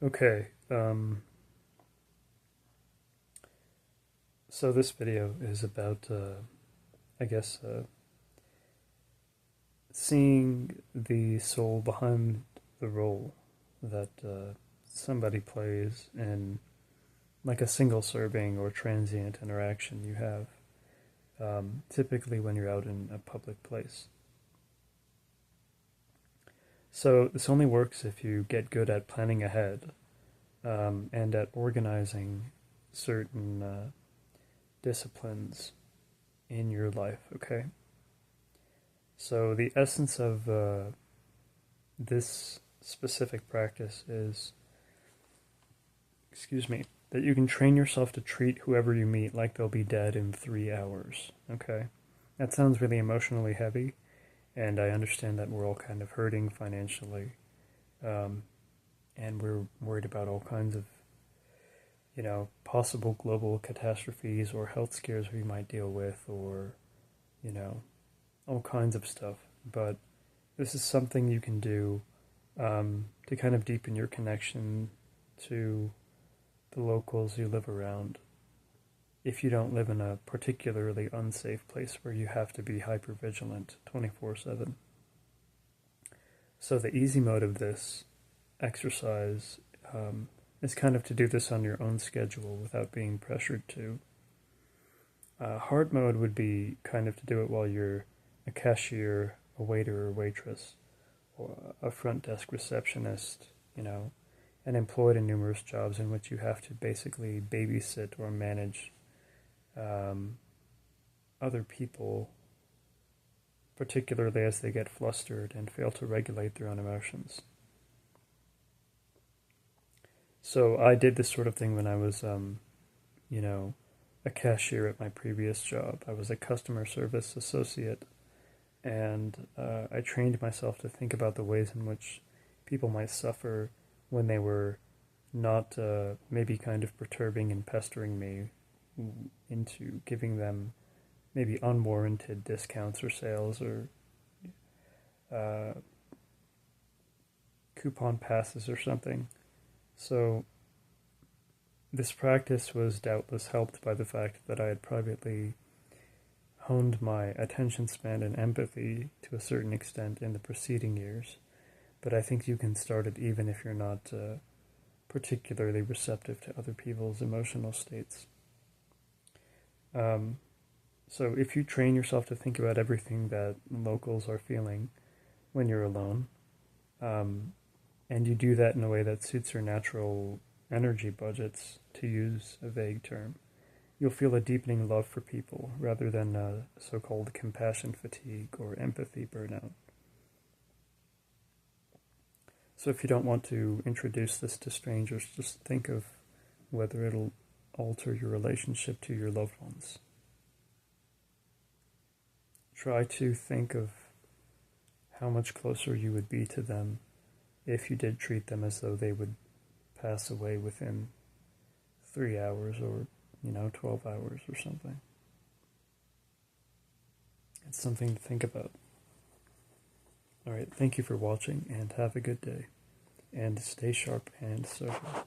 Okay, so this video is about, I guess, seeing the soul behind the role that somebody plays in like a single serving or transient interaction you have, typically when you're out in a public place. So this only works if you get good at planning ahead and at organizing certain disciplines in your life, okay? So the essence of this specific practice is, excuse me, that you can train yourself to treat whoever you meet like they'll be dead in 3 hours, okay? That sounds really emotionally heavy, and I understand that we're all kind of hurting financially, and we're worried about all kinds of, possible global catastrophes or health scares we might deal with, or, all kinds of stuff. But this is something you can do to kind of deepen your connection to the locals you live around if you don't live in a particularly unsafe place where you have to be hyper vigilant 24/7. So the easy mode of this exercise is kind of to do this on your own schedule without being pressured to. Hard mode would be kind of to do it while you're a cashier, a waiter or waitress, or a front desk receptionist, and employed in numerous jobs in which you have to basically babysit or manage other people, particularly as they get flustered and fail to regulate their own emotions. So I did this sort of thing when I was, a cashier at my previous job. I was a customer service associate, and I trained myself to think about the ways in which people might suffer when they were not maybe kind of perturbing and pestering me into giving them maybe unwarranted discounts or sales or coupon passes or something. So this practice was doubtless helped by the fact that I had privately honed my attention span and empathy to a certain extent in the preceding years, but I think you can start it even if you're not particularly receptive to other people's emotional states. So if you train yourself to think about everything that locals are feeling when you're alone, and you do that in a way that suits your natural energy budgets, to use a vague term, you'll feel a deepening love for people rather than so-called compassion fatigue or empathy burnout. So if you don't want to introduce this to strangers, just think of whether it'll alter your relationship to your loved ones. Try to think of how much closer you would be to them if you did treat them as though they would pass away within 3 hours or 12 hours or something. It's something to think about. Alright, thank you for watching and have a good day. And stay sharp and sober.